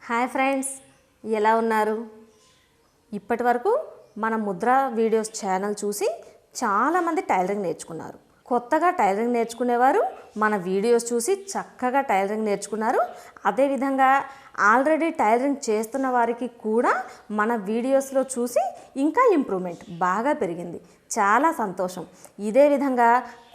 Hi friends, ఎలా ఉన్నారు? ఇప్పటి వరకు మన ముద్ర వీడియోస్ ఛానల్ చూసి చాలామంది టైలరింగ్ నేర్చుకున్నారు. కొత్తగా టైలరింగ్ నేర్చుకునేవారు మన వీడియోస్ చూసి చక్కగా టైలరింగ్ నేర్చుకున్నారు. అదేవిధంగా ఆల్రెడీ టైలరింగ్ చేస్తున్న వారికి కూడా మన వీడియోస్లో చూసి ఇంకా ఇంప్రూవ్మెంట్ బాగా పెరిగింది. చాలా సంతోషం. ఇదే విధంగా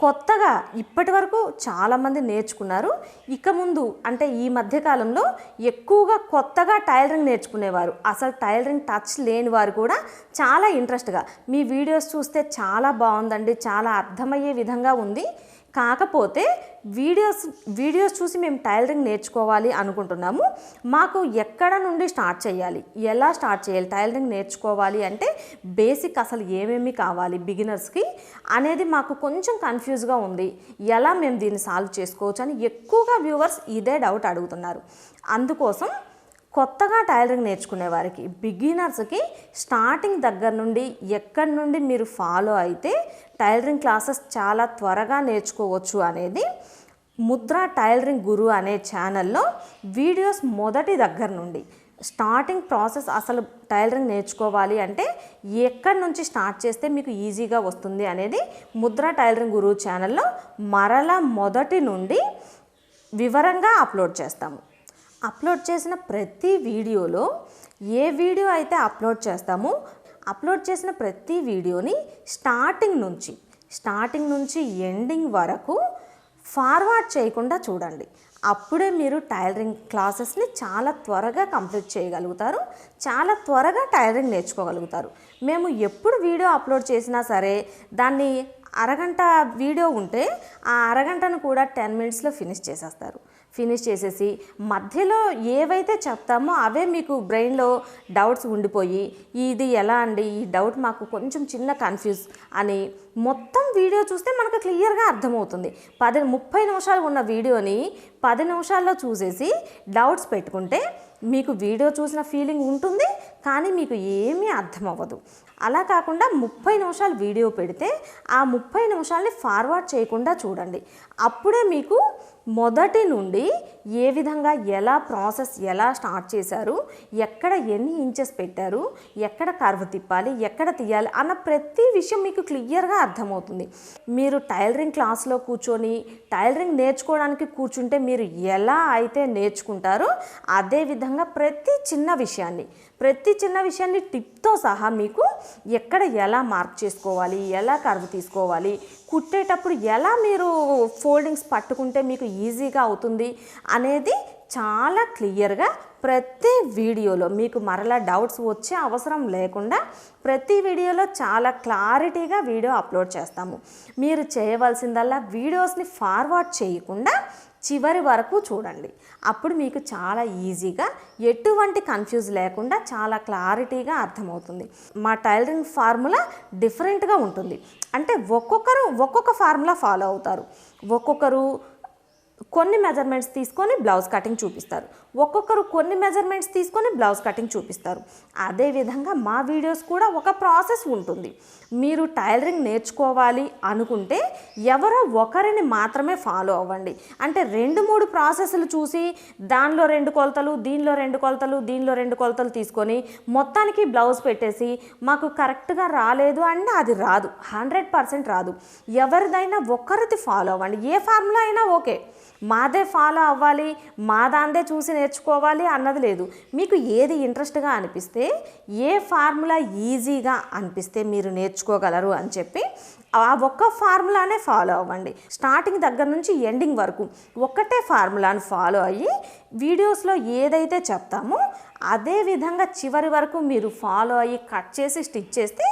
కొత్తగా ఇప్పటి వరకు చాలామంది నేర్చుకున్నారు. ఇక ముందు అంటే ఈ మధ్యకాలంలో ఎక్కువగా కొత్తగా టైలరింగ్ నేర్చుకునేవారు, అసలు టైలరింగ్ టచ్ లేని వారు కూడా చాలా ఇంట్రెస్ట్గా మీ వీడియోస్ చూస్తే చాలా బాగుందండి, చాలా అర్థమయ్యే విధంగా ఉంది, కాకపోతే వీడియోస్ చూసి మేము టైలరింగ్ నేర్చుకోవాలి అనుకుంటున్నాము, మాకు ఎక్కడ నుండి స్టార్ట్ చేయాలి, ఎలా స్టార్ట్ చేయాలి, టైలరింగ్ నేర్చుకోవాలి అంటే బేసిక్ అసలు ఏమేమి కావాలి బిగినర్స్కి అనేది మాకు కొంచెం కన్ఫ్యూజ్గా ఉంది, ఎలా మేము దీన్ని సాల్వ్ చేసుకోవచ్చు అని ఎక్కువగా వ్యూవర్స్ ఇదే డౌట్ అడుగుతున్నారు. అందుకోసం కొత్తగా టైలరింగ్ నేర్చుకునే వారికి బిగినర్స్కి స్టార్టింగ్ దగ్గర నుండి ఎక్కడి నుండి మీరు ఫాలో అయితే టైలరింగ్ క్లాసెస్ చాలా త్వరగా నేర్చుకోవచ్చు అనేది ముద్ర టైలరింగ్ గురు అనే ఛానల్లో వీడియోస్ మొదటి దగ్గర నుండి స్టార్టింగ్ ప్రాసెస్, అసలు టైలరింగ్ నేర్చుకోవాలి అంటే ఎక్కడి నుంచి స్టార్ట్ చేస్తే మీకు ఈజీగా వస్తుంది అనేది ముద్ర టైలరింగ్ గురు ఛానల్లో మరలా మొదటి నుండి వివరంగా అప్లోడ్ చేస్తాము. అప్లోడ్ చేసిన ప్రతి వీడియోలో ఏ వీడియో అయితే అప్లోడ్ చేస్తామో అప్లోడ్ చేసిన ప్రతి వీడియోని స్టార్టింగ్ నుంచి ఎండింగ్ వరకు ఫార్వర్డ్ చేయకుండా చూడండి. అప్పుడే మీరు టైలరింగ్ క్లాసెస్ని చాలా త్వరగా కంప్లీట్ చేయగలుగుతారు, చాలా త్వరగా టైలరింగ్ నేర్చుకోగలుగుతారు. మేము ఎప్పుడు వీడియో అప్లోడ్ చేసినా సరే దాన్ని అరగంట వీడియో ఉంటే ఆ అరగంటను కూడా 10 మినిట్స్లో ఫినిష్ చేసేసి మధ్యలో ఏవైతే చెప్తామో అవే మీకు బ్రెయిన్లో డౌట్స్ ఉండిపోయి ఇది ఎలా అండి, ఈ డౌట్ మాకు కొంచెం చిన్న కన్ఫ్యూజ్ అని మొత్తం వీడియో చూస్తే మనకు క్లియర్గా అర్థమవుతుంది. 30 నిమిషాలు ఉన్న వీడియోని 10 నిమిషాల్లో చూసేసి డౌట్స్ పెట్టుకుంటే మీకు వీడియో చూసిన ఫీలింగ్ ఉంటుంది, కానీ మీకు ఏమీ అర్థం అవ్వదు. అలా కాకుండా 30 నిమిషాలు వీడియో పెడితే ఆ 30 నిమిషాలని ఫార్వర్డ్ చేయకుండా చూడండి. అప్పుడే మీకు మొదటి నుండి ఏ విధంగా ఎలా స్టార్ట్ చేశారు, ఎక్కడ ఎన్ని ఇంచెస్ పెట్టారు, ఎక్కడ కర్వ్ తిప్పాలి, ఎక్కడ తీయాలి అన్న ప్రతి విషయం మీకు క్లియర్గా అర్థమవుతుంది. మీరు టైలరింగ్ క్లాస్లో కూర్చొని టైలరింగ్ నేర్చుకోవడానికి కూర్చుంటే మీరు ఎలా అయితే నేర్చుకుంటారో అదే విధంగా ప్రతి చిన్న విషయాన్ని టిప్తో సహా మీకు ఎక్కడ ఎలా మార్క్ చేసుకోవాలి, ఎలా కర్వ్ తీసుకోవాలి, కుట్టేటప్పుడు ఎలా మీరు ఫోల్డింగ్స్ పట్టుకుంటే మీకు ఈజీగా అవుతుంది అనేది చాలా క్లియర్గా ప్రతి వీడియోలో మీకు మరలా డౌట్స్ వచ్చే అవసరం లేకుండా ప్రతి వీడియోలో చాలా క్లారిటీగా వీడియో అప్లోడ్ చేస్తాము. మీరు చేయవలసిందల్లా వీడియోస్ని ఫార్వర్డ్ చేయకుండా చివరి వరకు చూడండి. అప్పుడు మీకు చాలా ఈజీగా ఎటువంటి కన్ఫ్యూజ్ లేకుండా చాలా క్లారిటీగా అర్థమవుతుంది. మా టైలరింగ్ ఫార్ములా డిఫరెంట్గా ఉంటుంది. అంటే ఒక్కొక్కరు ఒక్కొక్క ఫార్ములా ఫాలో అవుతారు. ఒక్కొక్కరు కొన్ని మెజర్మెంట్స్ తీసుకొని బ్లౌజ్ కటింగ్ చూపిస్తారు, ఒక్కొక్కరు కొన్ని మెజర్మెంట్స్ తీసుకొని బ్లౌజ్ కటింగ్ చూపిస్తారు. అదేవిధంగా మా వీడియోస్ కూడా ఒక ప్రాసెస్ ఉంటుంది. మీరు టైలరింగ్ నేర్చుకోవాలి అనుకుంటే ఎవరో ఒకరిని మాత్రమే ఫాలో అవ్వండి. అంటే 2-3 ప్రాసెస్లు చూసి దానిలో 2 కొలతలు, దీనిలో 2 కొలతలు, దీనిలో 2 కొలతలు తీసుకొని మొత్తానికి బ్లౌజ్ పెట్టేసి మాకు కరెక్ట్గా రాలేదు అంటే అది రాదు, 100% రాదు. ఎవరిదైనా ఒక్కరిది ఫాలో అవ్వండి. ఏ ఫార్ములా అయినా ఓకే, మాదే ఫాలో అవ్వాలి, మా దాందే చూసి నేర్చుకోవాలి అన్నది లేదు. మీకు ఏది ఇంట్రెస్ట్గా అనిపిస్తే, ఏ ఫార్ములా ఈజీగా అనిపిస్తే మీరు నేర్చుకోగలరు అని చెప్పి ఆ ఒక్క ఫార్ములానే ఫాలో అవ్వండి. స్టార్టింగ్ దగ్గర నుంచి ఎండింగ్ వరకు ఒక్కటే ఫార్ములాను ఫాలో అయ్యి వీడియోస్లో ఏదైతే చెప్తామో అదే విధంగా చివరి వరకు మీరు ఫాలో అయ్యి కట్ చేసి స్టిచ్ చేస్తే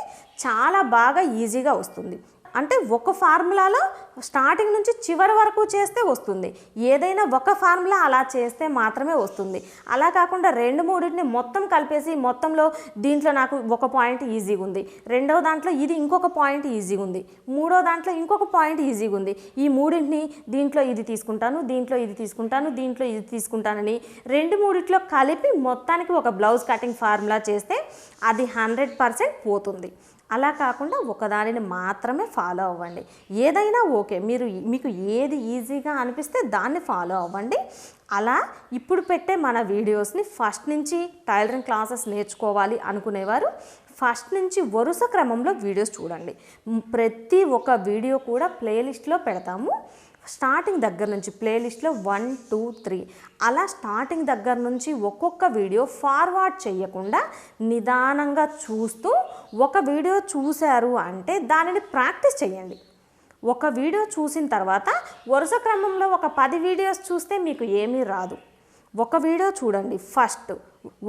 చాలా బాగా ఈజీగా వస్తుంది. అంటే ఒక ఫార్ములాలో స్టార్టింగ్ నుంచి చివరి వరకు చేస్తే వస్తుంది. ఏదైనా ఒక ఫార్ములా అలా చేస్తే మాత్రమే వస్తుంది. అలా కాకుండా 2-3ని మొత్తం కలిపేసి మొత్తంలో దీంట్లో నాకు ఒక పాయింట్ ఈజీగా ఉంది, రెండవ దాంట్లో ఇది ఇంకొక పాయింట్ ఈజీగా ఉంది, మూడో దాంట్లో ఇంకొక పాయింట్ ఈజీగా ఉంది, ఈ మూడింటిని దీంట్లో ఇది తీసుకుంటాను, దీంట్లో ఇది తీసుకుంటాను, దీంట్లో ఇది తీసుకుంటానని 2-3 కలిపి మొత్తానికి ఒక బ్లౌజ్ కటింగ్ ఫార్ములా చేస్తే అది 100% పోతుంది. అలా కాకుండా ఒకదానిని మాత్రమే ఫాలో అవ్వండి. ఏదైనా ఓకే, మీకు ఏది ఈజీగా అనిపిస్తే దాన్ని ఫాలో అవ్వండి. అలా ఇప్పుడు పెట్టే మన వీడియోస్ని ఫస్ట్ నుంచి టైలరింగ్ క్లాసెస్ నేర్చుకోవాలి అనుకునేవారు ఫస్ట్ నుంచి వరుస క్రమంలో వీడియోస్ చూడండి. ప్రతి ఒక్క వీడియో కూడా ప్లేలిస్ట్లో పెడతాము. స్టార్టింగ్ దగ్గర నుంచి ప్లేలిస్ట్లో 1, 2, 3 అలా స్టార్టింగ్ దగ్గర నుంచి ఒక్కొక్క వీడియో ఫార్వర్డ్ చేయకుండా నిదానంగా చూస్తూ ఒక వీడియో చూశారు అంటే దానిని ప్రాక్టీస్ చేయండి. ఒక వీడియో చూసిన తర్వాత వరుస క్రమంలో ఒక 10 వీడియోస్ చూస్తే మీకు ఏమీ రాదు. ఒక వీడియో చూడండి, ఫస్ట్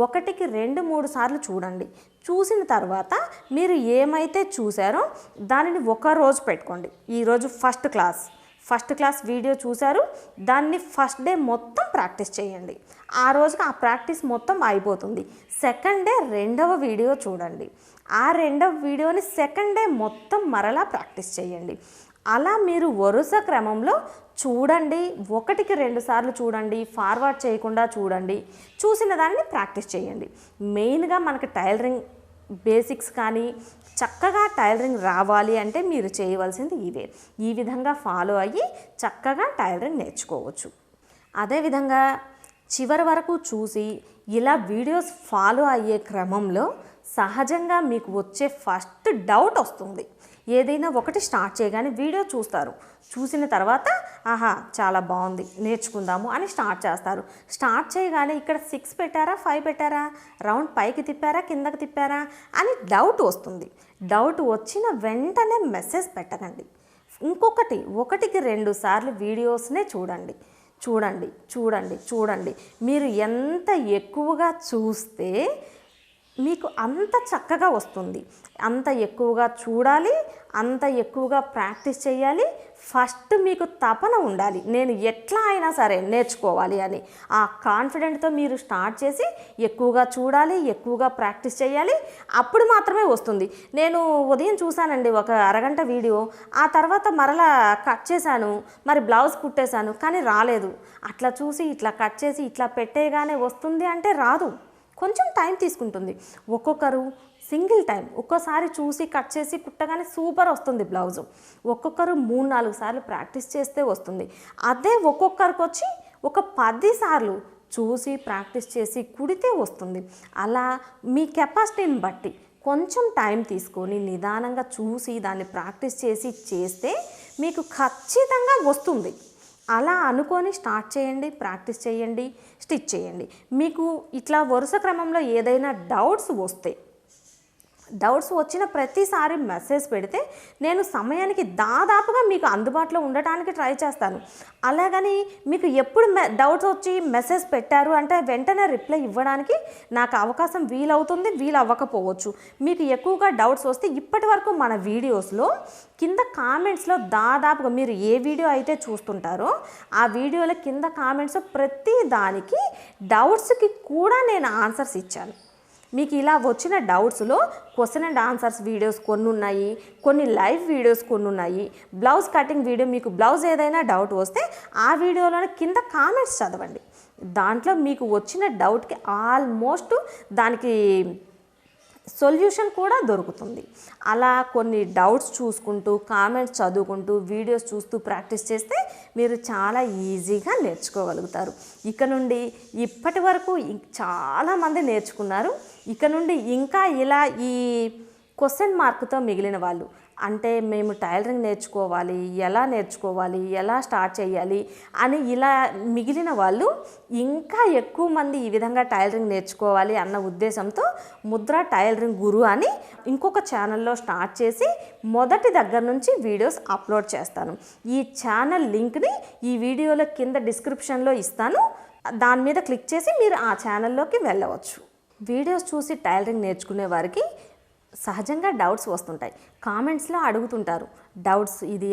1కి 2, 3 సార్లు చూడండి. చూసిన తర్వాత మీరు ఏమైతే చూసారో దానిని ఒక రోజు పెట్టుకోండి. ఈరోజు ఫస్ట్ క్లాస్ వీడియో చూశారు, దాన్ని ఫస్ట్ డే మొత్తం ప్రాక్టీస్ చేయండి. ఆ రోజుకి ఆ ప్రాక్టీస్ మొత్తం అయిపోతుంది. సెకండ్ డే రెండవ వీడియో చూడండి, ఆ రెండవ వీడియోని సెకండ్ డే మొత్తం మరలా ప్రాక్టీస్ చేయండి. అలా మీరు వరుస క్రమంలో చూడండి, 1కి 2 సార్లు చూడండి, ఫార్వర్డ్ చేయకుండా చూడండి. చూసిన దాన్ని ప్రాక్టీస్ చేయండి. మెయిన్గా మనకి టైలరింగ్ బేసిక్స్ కానీ చక్కగా టైలరింగ్ రావాలి అంటే మీరు చేయవలసింది ఇవే. ఈ విధంగా ఫాలో అయ్యి చక్కగా టైలరింగ్ నేర్చుకోవచ్చు. అదేవిధంగా చివరి వరకు చూసి ఇలా వీడియోస్ ఫాలో అయ్యే క్రమంలో సహజంగా మీకు వచ్చే ఫస్ట్ డౌట్ వస్తుంది. ఏదైనా ఒకటి స్టార్ట్ చేయగానే వీడియో చూస్తారు, చూసిన తర్వాత ఆహా చాలా బాగుంది నేర్చుకుందాము అని స్టార్ట్ చేస్తారు. స్టార్ట్ చేయగానే ఇక్కడ 6 పెట్టారా 5 పెట్టారా, రౌండ్ పైకి తిప్పారా కిందకి తిప్పారా అని డౌట్ వస్తుంది. డౌట్ వచ్చిన వెంటనే మెసేజ్ పెట్టకండి. ఇంకొకటి 1కి 2 సార్లు వీడియోస్నే చూడండి. మీరు ఎంత ఎక్కువగా చూస్తే మీకు అంత చక్కగా వస్తుంది. అంత ఎక్కువగా చూడాలి, అంత ఎక్కువగా ప్రాక్టీస్ చేయాలి. ఫస్ట్ మీకు తపన ఉండాలి, నేను ఎట్లా అయినా సరే నేర్చుకోవాలి అని. ఆ కాన్ఫిడెంట్తో మీరు స్టార్ట్ చేసి ఎక్కువగా చూడాలి, ఎక్కువగా ప్రాక్టీస్ చేయాలి. అప్పుడు మాత్రమే వస్తుంది. నేను ఉదయం చూశానండి ఒక అరగంట వీడియో, ఆ తర్వాత మరలా కట్ చేశాను, మరి బ్లౌజ్ కుట్టేశాను, కానీ రాలేదు. అట్లా చూసి ఇట్లా కట్ చేసి ఇట్లా పెట్టేగానే వస్తుంది అంటే రాదు. కొంచెం టైం తీసుకుంటుంది. ఒక్కొక్కరు సింగిల్ టైం ఒక్కోసారి చూసి కట్ చేసి కుట్టగానే సూపర్ వస్తుంది బ్లౌజు. ఒక్కొక్కరు 3-4 సార్లు ప్రాక్టీస్ చేస్తే వస్తుంది. అదే ఒక్కొక్కరికి వచ్చి ఒక 10 సార్లు చూసి ప్రాక్టీస్ చేసి కుడితే వస్తుంది. అలా మీ కెపాసిటీని బట్టి కొంచెం టైం తీసుకొని నిదానంగా చూసి దాన్ని ప్రాక్టీస్ చేసి చేస్తే మీకు ఖచ్చితంగా వస్తుంది. అలా అనుకొని స్టార్ట్ చేయండి, ప్రాక్టీస్ చేయండి, స్టిచ్ చేయండి. మీకు ఇట్లా వరుస క్రమంలో ఏదైనా డౌట్స్ వచ్చిన ప్రతిసారి మెసేజ్ పెడితే నేను సమయానికి దాదాపుగా మీకు అందుబాటులో ఉండటానికి ట్రై చేస్తాను. అలాగని మీకు ఎప్పుడు డౌట్స్ వచ్చి మెసేజ్ పెట్టారు అంటే వెంటనే రిప్లై ఇవ్వడానికి నాకు అవకాశం వీలవుతుంది, వీలవ్వకపోవచ్చు. మీకు ఎక్కువగా డౌట్స్ వస్తే ఇప్పటి వరకు మన వీడియోస్లో కింద కామెంట్స్లో దాదాపుగా మీరు ఏ వీడియో అయితే చూస్తుంటారో ఆ వీడియోలో కింద కామెంట్స్ ప్రతి దానికి డౌట్స్కి కూడా నేను ఆన్సర్స్ ఇచ్చాను. మీకు ఇలా వచ్చిన డౌట్స్లో క్వశ్చన్ అండ్ ఆన్సర్స్ వీడియోస్ కొన్ని ఉన్నాయి, కొన్ని లైవ్ వీడియోస్ కొన్ని ఉన్నాయి. బ్లౌజ్ కటింగ్ వీడియో, మీకు బ్లౌజ్ ఏదైనా డౌట్ వస్తే ఆ వీడియోలోనే కింద కామెంట్స్ చదవండి. దాంట్లో మీకు వచ్చిన డౌట్కి ఆల్మోస్ట్ దానికి సొల్యూషన్ కూడా దొరుకుతుంది. అలా కొన్ని డౌట్స్ చూసుకుంటూ కామెంట్స్ చదువుకుంటూ వీడియోస్ చూస్తూ ప్రాక్టీస్ చేస్తే మీరు చాలా ఈజీగా నేర్చుకోగలుగుతారు. ఇక నుండి ఇప్పటి వరకు చాలామంది నేర్చుకున్నారు. ఇక నుండి ఇంకా ఇలా ఈ క్వశ్చన్ మార్క్తో మిగిలిన వాళ్ళు, అంటే మేము టైలరింగ్ నేర్చుకోవాలి, ఎలా స్టార్ట్ చేయాలి అని ఇలా మిగిలిన వాళ్ళు ఇంకా ఎక్కువ మంది ఈ విధంగా టైలరింగ్ నేర్చుకోవాలి అన్న ఉద్దేశంతో ముద్ర టైలరింగ్ గురు అని ఇంకొక ఛానల్లో స్టార్ట్ చేసి మొదటి దగ్గర నుంచి వీడియోస్ అప్లోడ్ చేస్తాను. ఈ ఛానల్ లింక్ని ఈ వీడియోలో కింద డిస్క్రిప్షన్లో ఇస్తాను. దాని మీద క్లిక్ చేసి మీరు ఆ ఛానల్లోకి వెళ్ళవచ్చు. వీడియోస్ చూసి టైలరింగ్ నేర్చుకునే వారికి సహజంగా డౌట్స్ వస్తుంటాయి. కామెంట్స్లో అడుగుతుంటారు డౌట్స్, ఇది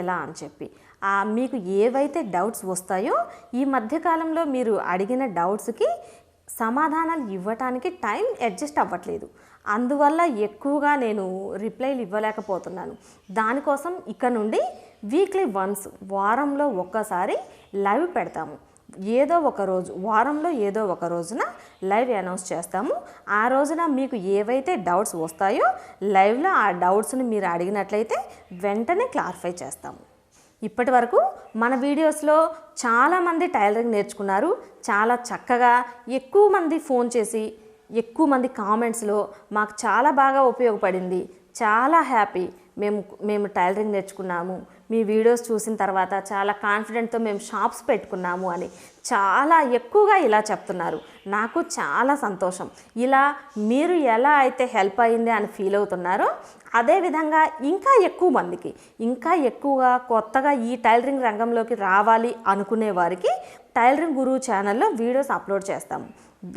ఎలా అని చెప్పి. మీకు ఏవైతే డౌట్స్ వస్తాయో ఈ మధ్యకాలంలో మీరు అడిగిన డౌట్స్కి సమాధానాలు ఇవ్వటానికి టైం అడ్జస్ట్ అవ్వట్లేదు. అందువల్ల ఎక్కువగా నేను రిప్లైలు ఇవ్వలేకపోతున్నాను. దానికోసం ఇక నుండి వీక్లీ వన్స్, వారంలో ఒక్కసారి లైవ్ పెడతాము. వారంలో ఏదో ఒక రోజున లైవ్ అనౌన్స్ చేస్తాము. ఆ రోజున మీకు ఏవైతే డౌట్స్ వస్తాయో లైవ్లో ఆ డౌట్స్ని మీరు అడిగినట్లయితే వెంటనే క్లారిఫై చేస్తాము. ఇప్పటి వరకు మన వీడియోస్లో చాలామంది టైలరింగ్ నేర్చుకున్నారు. చాలా చక్కగా ఎక్కువ మంది ఫోన్ చేసి ఎక్కువ మంది కామెంట్స్లో మాకు చాలా బాగా ఉపయోగపడింది, చాలా హ్యాపీ, మేము టైలరింగ్ నేర్చుకున్నాము, మీ వీడియోస్ చూసిన తర్వాత చాలా కాన్ఫిడెంట్తో మేము షాప్స్ పెట్టుకున్నాము అని చాలా ఎక్కువగా ఇలా చెప్తున్నారు. నాకు చాలా సంతోషం. ఇలా మీరు ఎలా అయితే హెల్ప్ అయ్యింది అని ఫీల్ అవుతున్నారో అదేవిధంగా ఇంకా ఎక్కువ మందికి, ఇంకా ఎక్కువగా కొత్తగా ఈ టైలరింగ్ రంగంలోకి రావాలి అనుకునే వారికి టైలరింగ్ గురువు ఛానల్లో వీడియోస్ అప్లోడ్ చేస్తాము.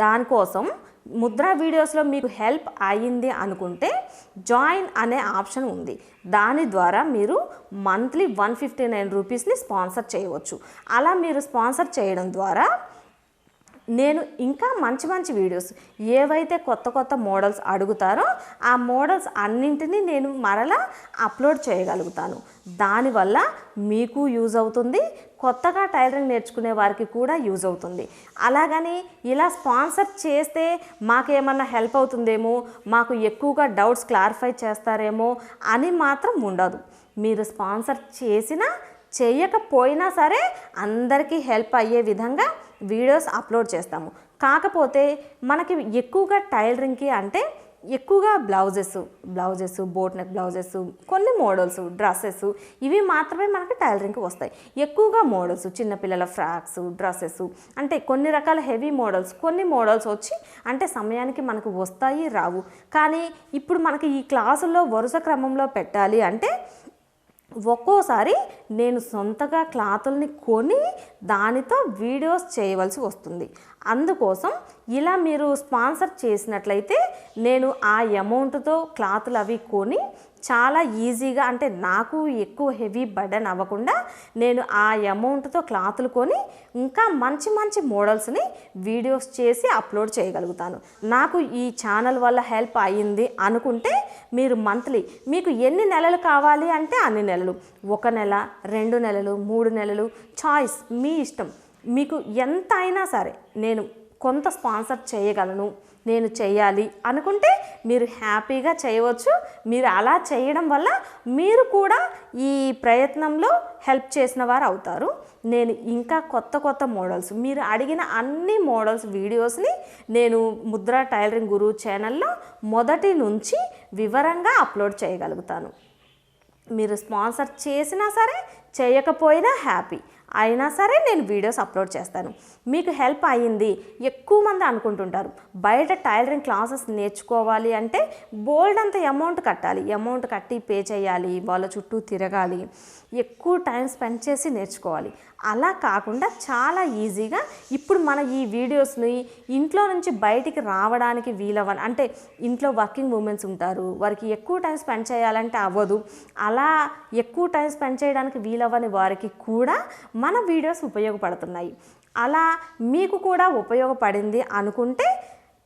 దానికోసం ముద్రా వీడియోస్లో మీకు హెల్ప్ అయ్యింది అనుకుంటే జాయిన్ అనే ఆప్షన్ ఉంది. దాని ద్వారా మీరు మంత్లీ 159 రూపీస్ని స్పాన్సర్ చేయవచ్చు. అలా మీరు స్పాన్సర్ చేయడం ద్వారా నేను ఇంకా మంచి మంచి వీడియోస్ ఏవైతే కొత్త మోడల్స్ అడుగుతారో ఆ మోడల్స్ అన్నింటినీ నేను మరలా అప్లోడ్ చేయగలుగుతాను. దానివల్ల మీకు యూజ్ అవుతుంది, కొత్తగా టైలరింగ్ నేర్చుకునే వారికి కూడా యూజ్ అవుతుంది. అలాగని ఇలా స్పాన్సర్ చేస్తే మాకేమన్నా హెల్ప్ అవుతుందేమో, మాకు ఎక్కువగా డౌట్స్ క్లారిఫై చేస్తారేమో అని మాత్రం ఉండదు. మీరు స్పాన్సర్ చేసినా చేయకపోయినా సరే అందరికీ హెల్ప్ అయ్యే విధంగా వీడియోస్ అప్లోడ్ చేస్తాము. కాకపోతే మనకి ఎక్కువగా టైలరింగ్కి అంటే ఎక్కువగా బ్లౌజెస్, బోట్ నెక్ బ్లౌజెస్, కొన్ని మోడల్స్, డ్రెస్సెస్ ఇవి మాత్రమే మనకి టైలరింగ్కి వస్తాయి. ఎక్కువగా మోడల్స్, చిన్నపిల్లల ఫ్రాక్స్, డ్రెస్సెస్ అంటే కొన్ని రకాల హెవీ మోడల్స్, కొన్ని మోడల్స్ వచ్చి అంటే సమయానికి మనకు వస్తాయి రావు. కానీ ఇప్పుడు మనకి ఈ క్లాసుల్లో వరుస క్రమంలో పెట్టాలి అంటే ఒక్కోసారి నేను సొంతగా క్లాతుల్ని కొని దానితో వీడియోస్ చేయవలసి వస్తుంది. అందుకోసం ఇలా మీరు స్పాన్సర్ చేసినట్లయితే నేను ఆ అమౌంట్తో క్లాతులు అవి కొని చాలా ఈజీగా అంటే నాకు ఎక్కువ హెవీ బర్డెన్ అవ్వకుండా నేను ఆ అమౌంట్తో క్లాతులు కొని ఇంకా మంచి మంచి మోడల్స్ని వీడియోస్ చేసి అప్లోడ్ చేయగలుగుతాను. నాకు ఈ ఛానల్ వల్ల హెల్ప్ అయ్యింది అనుకుంటే మీరు మంత్లీ మీకు ఎన్ని నెలలు కావాలి అంటే అన్ని నెలలు, 1 నెల, 2 నెలలు, 3 నెలలు చాయిస్ మీ ఇష్టం. మీకు ఎంత అయినా సరే నేను కొంత స్పాన్సర్ చేయగలను, నేను చేయాలి అనుకుంటే మీరు హ్యాపీగా చేయవచ్చు. మీరు అలా చేయడం వల్ల మీరు కూడా ఈ ప్రయత్నంలో హెల్ప్ చేసిన వారు అవుతారు. నేను ఇంకా కొత్త మోడల్స్ మీరు అడిగిన అన్ని మోడల్స్ వీడియోస్ని నేను ముద్రా టైలరింగ్ గురువు ఛానల్లో మొదటి నుంచి వివరంగా అప్లోడ్ చేయగలుగుతాను. మీరు స్పాన్సర్ చేసినా సరే చేయకపోయినా హ్యాపీ, అయినా సరే నేను వీడియోస్ అప్లోడ్ చేస్తాను. మీకు హెల్ప్ అయ్యింది. ఎక్కువ మంది అనుకుంటుంటారు బయట టైలరింగ్ క్లాసెస్ నేర్చుకోవాలి అంటే బోల్డ్ అంత అమౌంట్ కట్టాలి, అమౌంట్ కట్టి పే చేయాలి, వాళ్ళ చుట్టూ తిరగాలి, ఎక్కువ టైం స్పెండ్ చేసి నేర్చుకోవాలి. అలా కాకుండా చాలా ఈజీగా ఇప్పుడు మన ఈ వీడియోస్ని ఇంట్లో నుంచి బయటికి రావడానికి వీలవ్వని అంటే ఇంట్లో వర్కింగ్ ఉమెన్స్ ఉంటారు, వారికి ఎక్కువ టైం స్పెండ్ చేయాలంటే అవ్వదు. అలా ఎక్కువ టైం స్పెండ్ చేయడానికి వీలవ్వని వారికి కూడా మన వీడియోస్ ఉపయోగపడుతున్నాయి. అలా మీకు కూడా ఉపయోగపడింది అనుకుంటే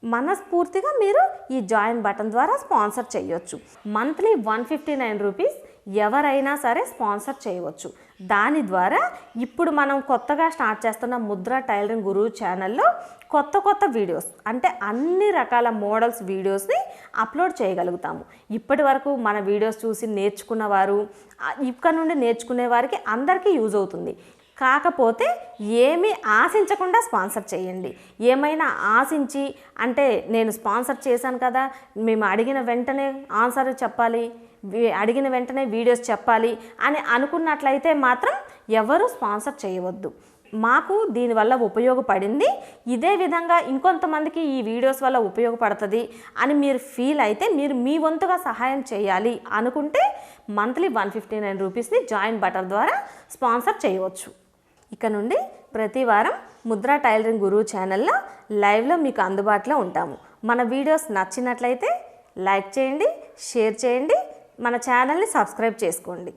మనస్ఫూర్తిగా మీరు ఈ జాయిన్ బటన్ ద్వారా స్పాన్సర్ చేయొచ్చు. మంత్లీ 159 రూపీస్ ఎవరైనా సరే స్పాన్సర్ చేయవచ్చు. దాని ద్వారా ఇప్పుడు మనం కొత్తగా స్టార్ట్ చేస్తున్న ముద్రా టైలరింగ్ గురువు ఛానల్లో కొత్త వీడియోస్ అంటే అన్ని రకాల మోడల్స్ వీడియోస్ని అప్లోడ్ చేయగలుగుతాము. ఇప్పటి వరకు మన వీడియోస్ చూసి నేర్చుకున్న వారు, ఇక్కడ నుండి నేర్చుకునే వారికి అందరికీ యూజ్ అవుతుంది. కాకపోతే ఏమీ ఆశించకుండా స్పాన్సర్ చేయండి. ఏమైనా ఆశించి అంటే నేను స్పాన్సర్ చేశాను కదా, మేము అడిగిన వెంటనే ఆన్సర్ చెప్పాలి, అడిగిన వెంటనే వీడియోస్ చెప్పాలి అని అనుకున్నట్లయితే మాత్రం ఎవరు స్పాన్సర్ చేయవద్దు. మాకు దీనివల్ల ఉపయోగపడింది, ఇదే విధంగా ఇంకొంతమందికి ఈ వీడియోస్ వల్ల ఉపయోగపడుతుంది అని మీరు ఫీల్ అయితే మీరు మీ వంతుగా సహాయం చేయాలి అనుకుంటే మంత్లీ 159 రూపీస్ని జాయిన్ బటన్ ద్వారా స్పాన్సర్ చేయవచ్చు. ఇక నుండి ప్రతి వారం ముద్రా టైలరింగ్ గురువు ఛానల్లో లైవ్లో మీకు అందుబాటులో ఉంటాము. మన వీడియోస్ నచ్చినట్లయితే లైక్ చేయండి, షేర్ చేయండి, మన ఛానల్ని సబ్స్క్రైబ్ చేసుకోండి.